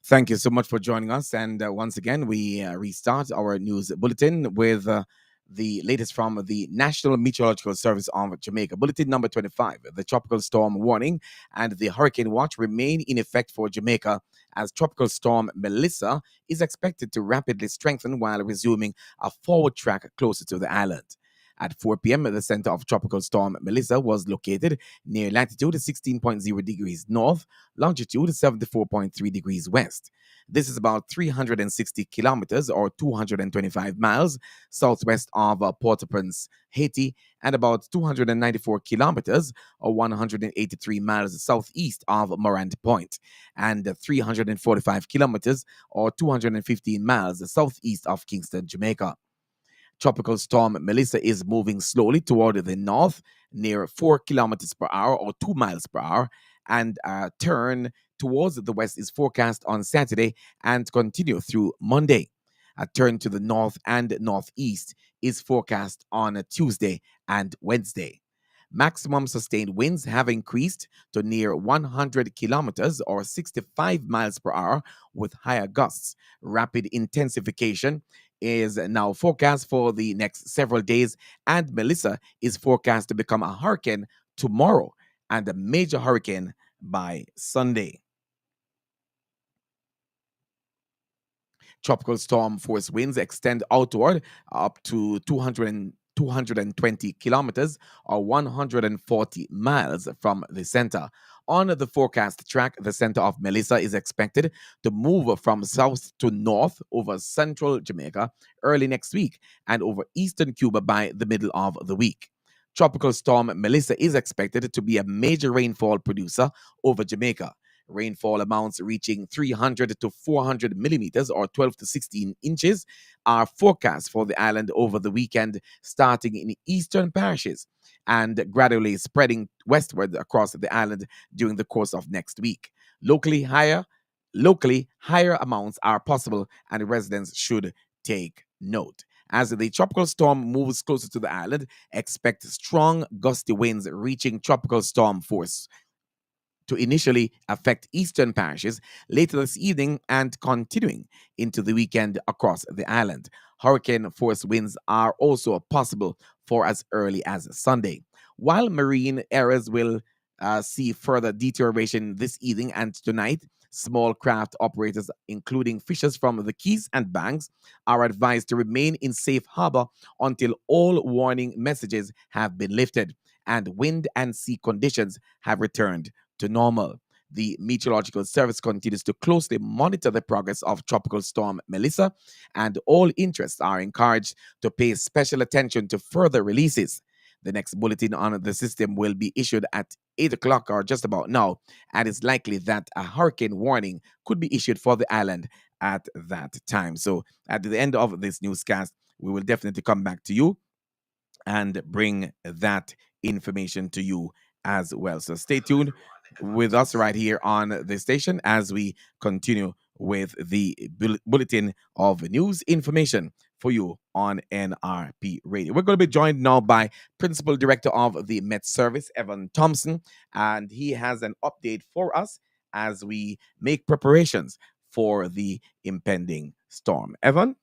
Thank you so much for joining us. And once again, we restart our news bulletin with the latest from the National Meteorological Service of Jamaica. Bulletin number 25. The tropical storm warning and the hurricane watch remain in effect for Jamaica as tropical storm Mellissa is expected to rapidly strengthen while resuming a forward track closer to the island. At 4 p.m., the center of tropical storm Mellissa was located near latitude 16.0 degrees north, longitude 74.3 degrees west. This is about 360 kilometers or 225 miles southwest of Port-au-Prince, Haiti, and about 294 kilometers or 183 miles southeast of Morant Point, and 345 kilometers or 215 miles southeast of Kingston, Jamaica. Tropical storm Mellissa is moving slowly toward the north near 4 kilometers per hour or 2 miles per hour, and a turn towards the west is forecast on Saturday and continue through Monday. A turn to the north and northeast is forecast on Tuesday and Wednesday. Maximum sustained winds have increased to near 100 kilometers or 65 miles per hour with higher gusts. Rapid intensification is now forecast for the next several days, and Mellissa is forecast to become a hurricane tomorrow and a major hurricane by Sunday. Tropical storm force winds extend outward up to 220 kilometers or 140 miles from the center. On the forecast track, the center of Mellissa is expected to move from south to north over central Jamaica early next week and over eastern Cuba by the middle of the week. Tropical storm Mellissa is expected to be a major rainfall producer over Jamaica. Rainfall amounts reaching 300 to 400 millimeters or 12 to 16 inches are forecast for the island over the weekend, starting in eastern parishes and gradually spreading westward across the island during the course of next week. Locally higher amounts are possible, and residents should take note. As the tropical storm moves closer to the island, expect strong gusty winds reaching tropical storm force to initially affect eastern parishes later this evening and continuing into the weekend across the island. Hurricane force winds are also possible for as early as Sunday. While marine areas will see further deterioration this evening and tonight, small craft operators, including fishers from the Keys and Banks, are advised to remain in safe harbor until all warning messages have been lifted and wind and sea conditions have returned to normal. The Meteorological Service continues to closely monitor the progress of Tropical Storm Mellissa, and all interests are encouraged to pay special attention to further releases. The next bulletin on the system will be issued at 8 o'clock or just about now, and it's likely that a hurricane warning could be issued for the island at that time. So, at the end of this newscast, we will definitely come back to you and bring that information to you as well. So stay tuned with us right here on the station as we continue with the bulletin of news information for you on NRP Radio. We're going to be joined now by Principal Director of the Met Service, Evan Thompson, and he has an update for us as we make preparations for the impending storm. Evan?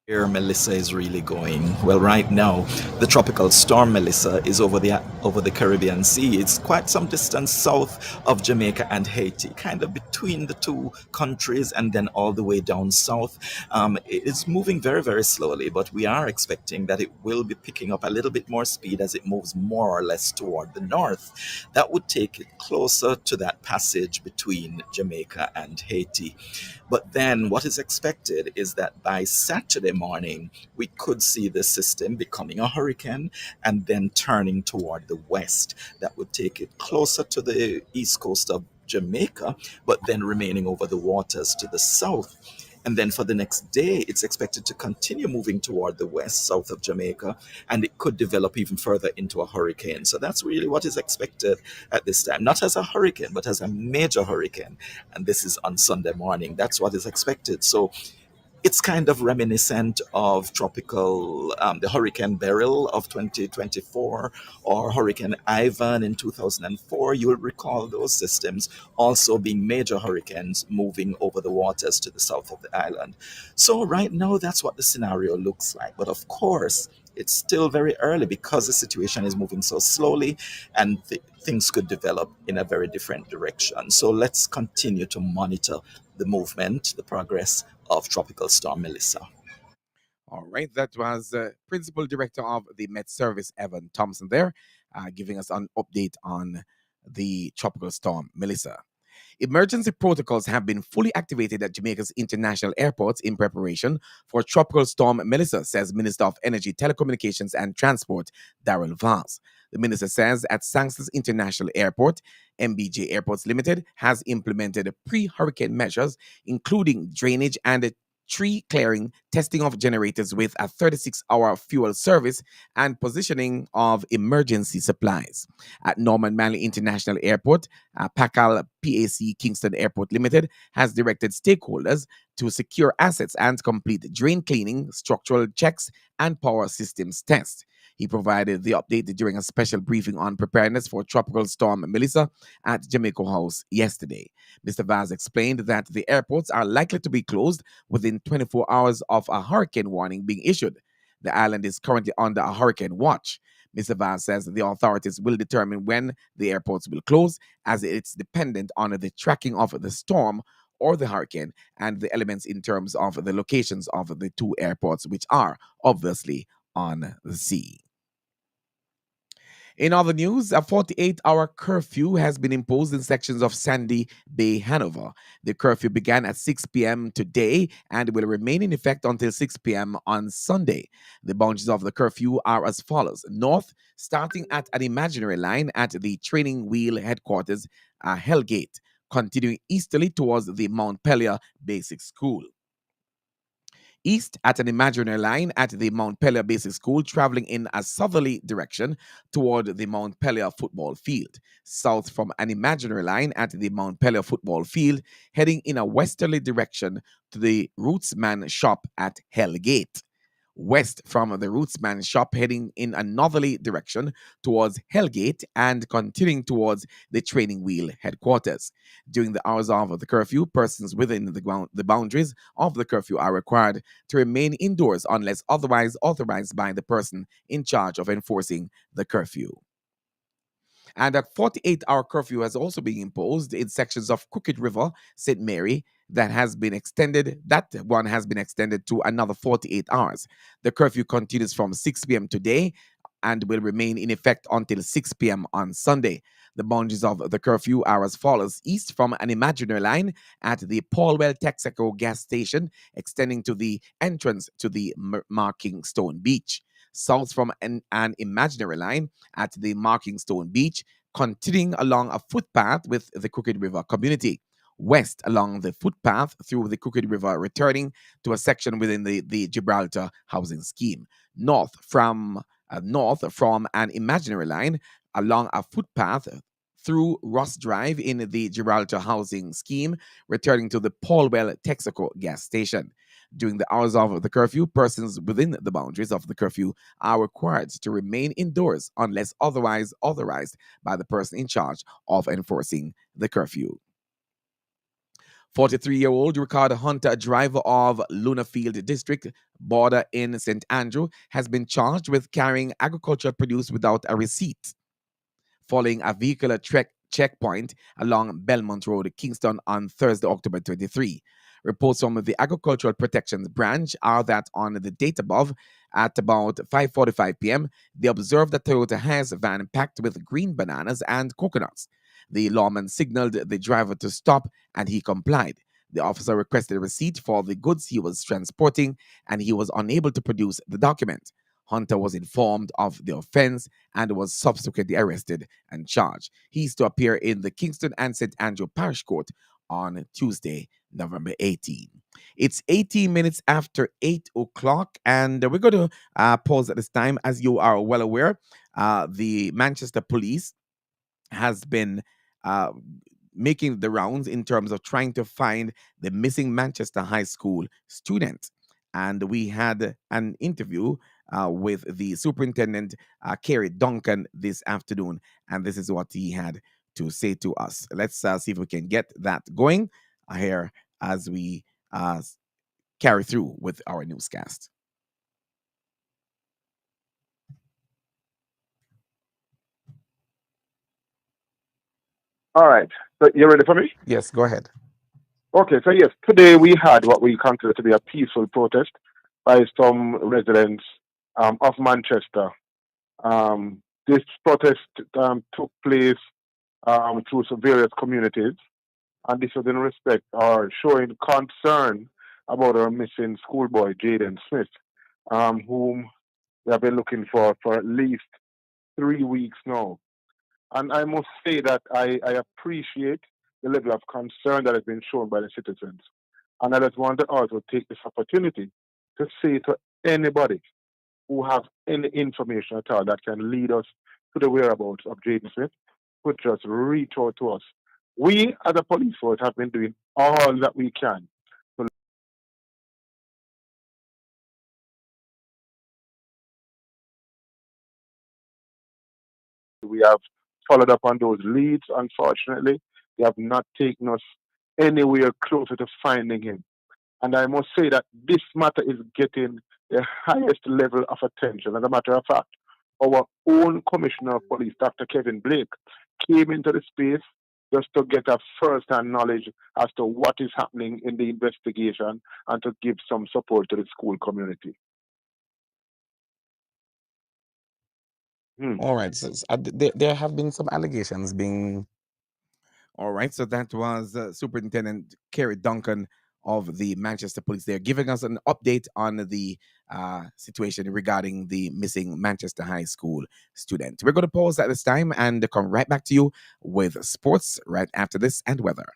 Where Mellissa is really going. Well, right now, the tropical storm Mellissa is over the Caribbean Sea. It's quite some distance south of Jamaica and Haiti, kind of between the two countries, and then all the way down south. It's moving very, very slowly, but we are expecting that it will be picking up a little bit more speed as it moves more or less toward the north. That would take it closer to that passage between Jamaica and Haiti. But then what is expected is that by Saturday morning, we could see the system becoming a hurricane and then turning toward the west. That would take it closer to the east coast of Jamaica, but then remaining over the waters to the south. And then for the next day, it's expected to continue moving toward the west, south of Jamaica, and it could develop even further into a hurricane. So that's really what is expected at this time, not as a hurricane, but as a major hurricane. And this is on Sunday morning. That's what is expected. So It's kind of reminiscent of the Hurricane Beryl of 2024 or Hurricane Ivan in 2004. You will recall those systems also being major hurricanes moving over the waters to the south of the island. So, right now, that's what the scenario looks like. But of course, it's still very early because the situation is moving so slowly and things could develop in a very different direction. So, let's continue to monitor the movement, the progress of Tropical Storm Mellissa. All right, that was Principal Director of the Met Service, Evan Thompson, there, giving us an update on the tropical storm, Melissa. Emergency protocols have been fully activated at Jamaica's international airports in preparation for Tropical Storm Melissa, says Minister of Energy, Telecommunications and Transport, Darrell Vance. The minister says at Sanchez International Airport, MBJ Airports Limited has implemented pre hurricane measures, including drainage and tree clearing, testing of generators with a 36-hour fuel service, and positioning of emergency supplies. At Norman Manley International Airport, PACAL PAC Kingston Airport Limited has directed stakeholders to secure assets and complete drain cleaning, structural checks, and power systems tests. He provided the update during a special briefing on preparedness for Tropical Storm Melissa at Jamaica House yesterday. Mr. Vaz explained that the airports are likely to be closed within 24 hours of a hurricane warning being issued. The island is currently under a hurricane watch. Mr. Vaz says the authorities will determine when the airports will close, as it's dependent on the tracking of the storm or the hurricane and the elements in terms of the locations of the two airports, which are obviously on the sea. In other news, a 48-hour curfew has been imposed in sections of Sandy Bay, Hanover. The curfew began at 6 p.m. today and will remain in effect until 6 p.m. on Sunday. The boundaries of the curfew are as follows: north, starting at an imaginary line at the training wheel headquarters, Hellgate, continuing easterly towards the Mount Pelier Basic School. East at an imaginary line at the Mount Pelier Basic School, traveling in a southerly direction toward the Mount Pelier football field. South from an imaginary line at the Mount Pelier football field, heading in a westerly direction to the Rootsman shop at Hellgate. West from the Rootsman shop, heading in a northerly direction towards Hellgate and continuing towards the training wheel headquarters. During the hours of the curfew, persons within the boundaries of the curfew are required to remain indoors unless otherwise authorized by the person in charge of enforcing the curfew. And a 48-hour curfew has also been imposed in sections of Crooked River, St. Mary, that has been extended. That one has been extended to another 48 hours. The curfew continues from 6 p.m. today and will remain in effect until 6 p.m. on Sunday. The boundaries of the curfew are as follows: east from an imaginary line at the Paulwell Texaco gas station, extending to the entrance to the Marking Stone Beach. South from an imaginary line at the Marking Stone Beach, continuing along a footpath with the Crooked River community. West along the footpath through the Crooked River, returning to a section within the Gibraltar housing scheme. North from an imaginary line along a footpath through Ross Drive in the Gibraltar housing scheme, returning to the Paulwell Texaco gas station. During the hours of the curfew, persons within the boundaries of the curfew are required to remain indoors unless otherwise authorized by the person in charge of enforcing the curfew. 43-year-old Ricardo Hunter, a driver of Lunafield District, border in St. Andrew, has been charged with carrying agricultural produce without a receipt following a vehicular checkpoint along Belmont Road, Kingston, on Thursday, October 23. Reports from the Agricultural Protections Branch are that on the date above, at about 5:45 p.m., they observed a Toyota Hiace van packed with green bananas and coconuts. The lawman signaled the driver to stop, and he complied. The officer requested a receipt for the goods he was transporting, and he was unable to produce the document. Hunter was informed of the offense and was subsequently arrested and charged. He is to appear in the Kingston and St. Andrew Parish Court on Tuesday, November 18. It's 18 minutes after 8 o'clock, and we're going to pause at this time. As you are well aware, the Manchester Police has been uh, making the rounds in terms of trying to find the missing Manchester High School student. And we had an interview with the superintendent, Kerry Duncan, this afternoon. And this is what he had to say to us. Let's see if we can get that going here as we carry through with our newscast. All right. So you ready for me? Yes, go ahead. Okay. So yes, today we had what we consider to be a peaceful protest by some residents of Manchester. This protest took place through some various communities, and this was in respect or showing concern about our missing schoolboy Jaden Smith, whom we have been looking for at least 3 weeks now. And I must say that I appreciate the level of concern that has been shown by the citizens. And I just want to also take this opportunity to say to anybody who have any information at all that can lead us to the whereabouts of Jaden Smith, could just reach out to us. We, as a police force, have been doing all that we can. We have followed up on those leads. Unfortunately, they have not taken us anywhere closer to finding him. And I must say that this matter is getting the highest level of attention. As a matter of fact, our own Commissioner of Police, Dr. Kevin Blake, came into the space just to get a first-hand knowledge as to what is happening in the investigation and to give some support to the school community. All right. So, there have been some allegations being. All right. So that was Superintendent Kerry Duncan of the Manchester Police. They're giving us an update on the situation regarding the missing Manchester High School student. We're going to pause at this time and come right back to you with sports right after this and weather.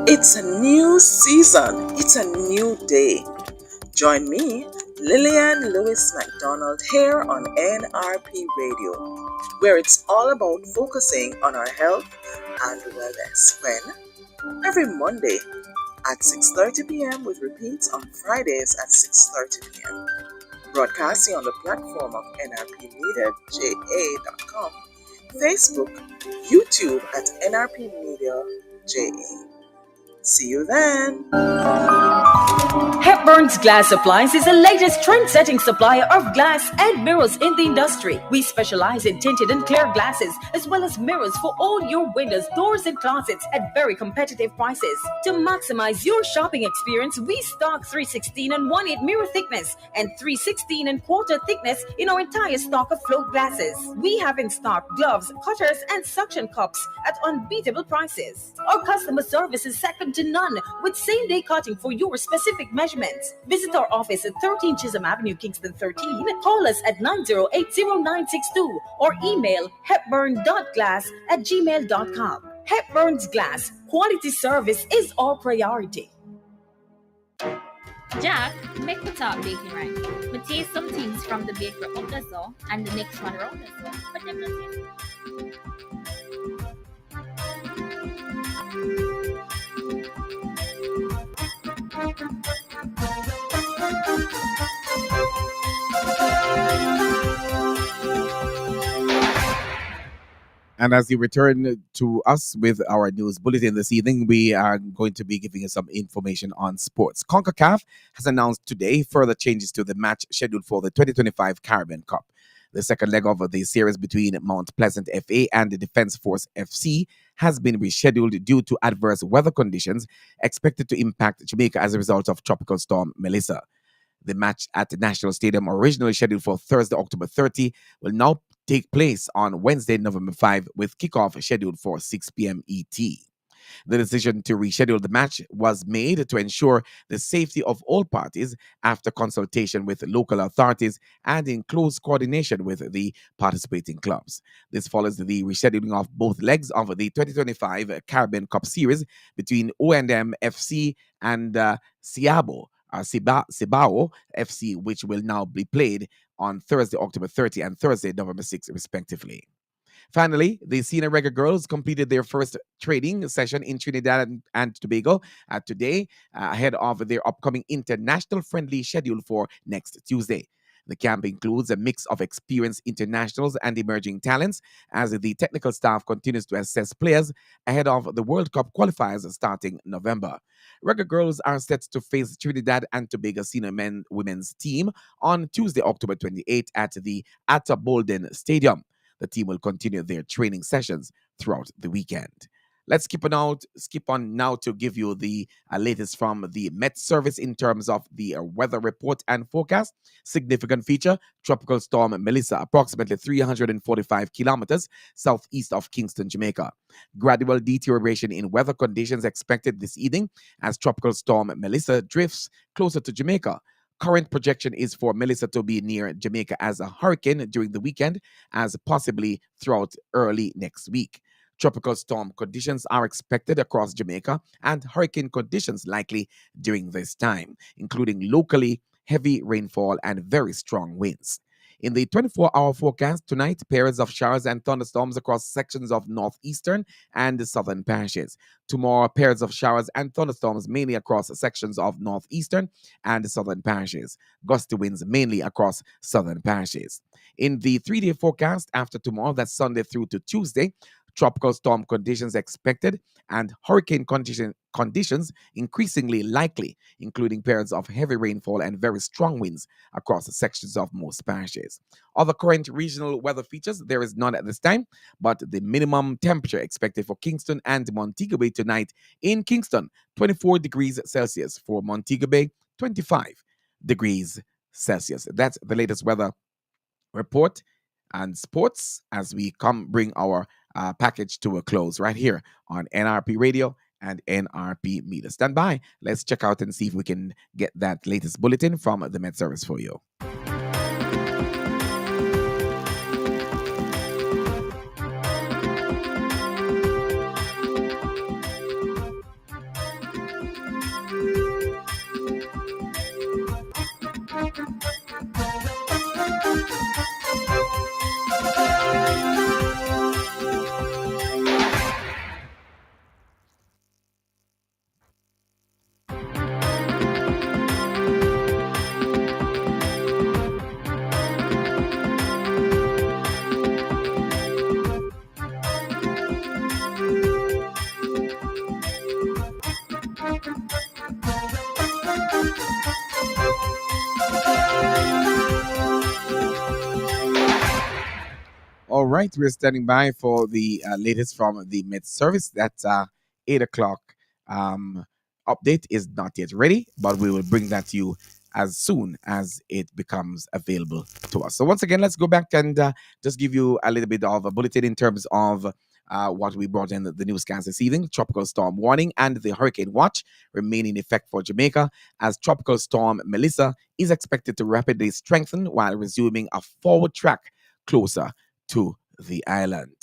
It's a new season. It's a new day. Join me, Lillian Lewis McDonald, here on NRP Radio, where it's all about focusing on our health and wellness. When? Every Monday at 6:30 p.m. with repeats on Fridays at 6:30 p.m. Broadcasting on the platform of nrpmediaja.com, Facebook, YouTube at NRP Media JA. See you then. Hepburn's Glass Appliance is the latest trend-setting supplier of glass and mirrors in the industry. We specialize in tinted and clear glasses, as well as mirrors for all your windows, doors, and closets at very competitive prices. To maximize your shopping experience, we stock 316 and 1/8 mirror thickness and 316 and quarter thickness in our entire stock of float glasses. We have in stock gloves, cutters, and suction cups at unbeatable prices. Our customer service is second to none, with same-day cutting for your specific measurements. Visit our office at 13 Chisholm Avenue, Kingston 13. Call us at 9080962 or email hepburn.glass@gmail.com. Hepburn's Glass. Quality service is our priority. Jack, make me talk baking right. We taste some things from the bakery up the so and the next one around the so, but them not taste. And as you return to us with our news bulletin this evening, we are going to be giving you some information on sports. CONCACAF has announced today further changes to the match scheduled for the 2025 Caribbean Cup. The second leg of the series between Mount Pleasant FA and the Defence Force FC has been rescheduled due to adverse weather conditions expected to impact Jamaica as a result of Tropical Storm Mellissa. The match at the National Stadium, originally scheduled for Thursday, October 30, will now take place on Wednesday, November 5, with kickoff scheduled for 6 p.m. ET. The decision to reschedule the match was made to ensure the safety of all parties after consultation with local authorities and in close coordination with the participating clubs. This follows the rescheduling of both legs of the 2025 Caribbean Cup Series between O&M FC and Cibao FC, which will now be played on Thursday, October 30 and Thursday, November 6, respectively. Finally, the Senior Reggae Girls completed their first training session in Trinidad and Tobago today, ahead of their upcoming international friendly schedule for next Tuesday. The camp includes a mix of experienced internationals and emerging talents as the technical staff continues to assess players ahead of the World Cup qualifiers starting November. Reggae Girls are set to face Trinidad and Tobago senior women's team on Tuesday, October 28 at the Atta Bolden Stadium. The team will continue their training sessions throughout the weekend. Let's skip on now to give you the latest from the Met Service in terms of the weather report and forecast. Significant feature, Tropical Storm Mellissa, approximately 345 kilometers southeast of Kingston, Jamaica. Gradual deterioration in weather conditions expected this evening as Tropical Storm Mellissa drifts closer to Jamaica. Current projection is for Mellissa to be near Jamaica as a hurricane during the weekend, as possibly throughout early next week. Tropical storm conditions are expected across Jamaica and hurricane conditions likely during this time, including locally heavy rainfall and very strong winds. In the 24-hour forecast tonight, periods of showers and thunderstorms across sections of northeastern and southern parishes. Tomorrow, periods of showers and thunderstorms mainly across sections of northeastern and southern parishes. Gusty winds mainly across southern parishes. In the 3-day forecast after tomorrow, that's Sunday through to Tuesday, tropical storm conditions expected and hurricane conditions increasingly likely, including periods of heavy rainfall and very strong winds across sections of most parishes. Other current regional weather features, there is none at this time, but the minimum temperature expected for Kingston and Montego Bay tonight in Kingston, 24 degrees Celsius. For Montego Bay, 25 degrees Celsius. That's the latest weather report and sports as we bring our package to a close right here on NRP Radio and NRP Media. Stand by. Let's check out and see if we can get that latest bulletin from the Met Service for you. All right, we're standing by for the latest from the Met Service. That 8 o'clock update is not yet ready, but we will bring that to you as soon as it becomes available to us. So once again, let's go back and just give you a little bit of a bulletin in terms of what we brought in the newscast this evening. Tropical storm warning and the hurricane watch remain in effect for Jamaica as tropical storm Mellissa is expected to rapidly strengthen while resuming a forward track closer to the island.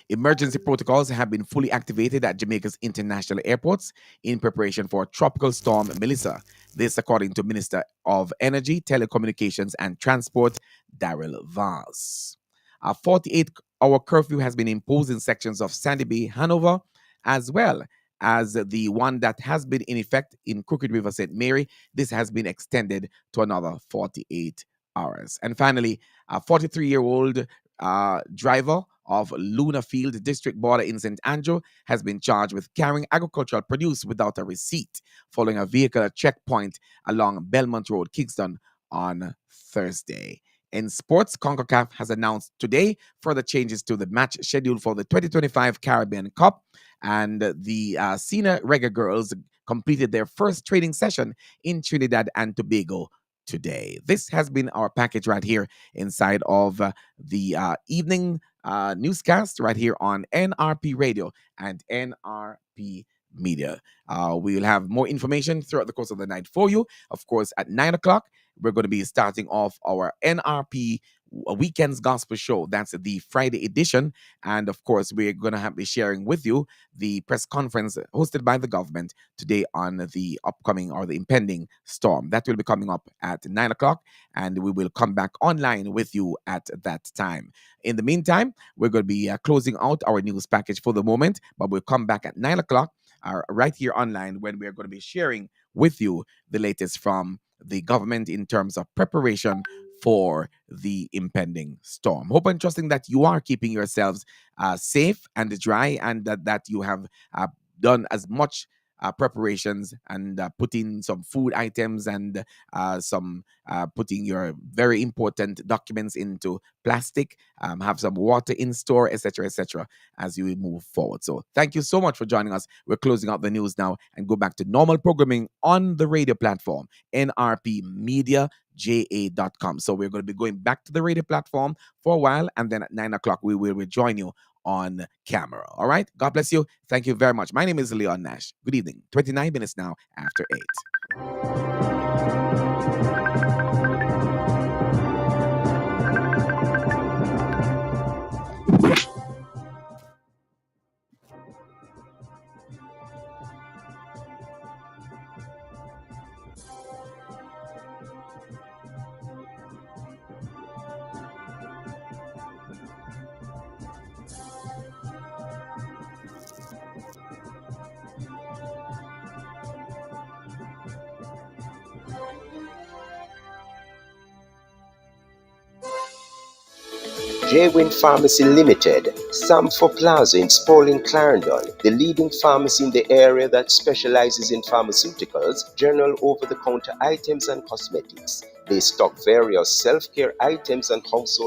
Emergency protocols have been fully activated at Jamaica's international airports in preparation for Tropical Storm Mellissa. This according to Minister of Energy, Telecommunications and Transport, Daryl Vaz. A 48-hour curfew has been imposed in sections of Sandy Bay, Hanover, as well as the one that has been in effect in Crooked River, St. Mary. This has been extended to another 48 hours. And finally, a 43-year-old driver of Luna Field District border in St. Andrew has been charged with carrying agricultural produce without a receipt following a vehicle checkpoint along Belmont Road, Kingston on Thursday. In sports, CONCACAF has announced today further changes to the match schedule for the 2025 Caribbean Cup, and the Senior Reggae Girls completed their first training session in Trinidad and Tobago today. This has been our package right here inside of the evening newscast right here on NRP Radio and NRP Media. We will have more information throughout the course of the night for you. Of course, at 9 o'clock, we're going to be starting off our NRP Weekends Gospel Show. That's the Friday edition. And of course, we're going to be sharing with you the press conference hosted by the government today on the upcoming or the impending storm. That will be coming up at 9 o'clock, and we will come back online with you at that time. In the meantime, we're going to be closing out our news package for the moment, but we'll come back at 9 o'clock right here online when we're going to be sharing with you the latest from the government in terms of preparation for the impending storm. Hope and trusting that you are keeping yourselves safe and dry, and that you have done as much preparations and putting some food items and some putting your very important documents into plastic, have some water in store, etc., as you move forward. So thank you so much for joining us. We're closing out the news now and go back to normal programming on the radio platform, nrpmediaja.com. So we're going to be going back to the radio platform for a while, and then at 9 o'clock we will rejoin you on camera. All right. God bless you. Thank you very much. My name is Leon Nash. Good evening. 29 minutes now after 8. J-Win Pharmacy Limited, Samford Plaza in Spalding, Clarendon, the leading pharmacy in the area that specializes in pharmaceuticals, general over-the-counter items and cosmetics. They stock various self-care items and household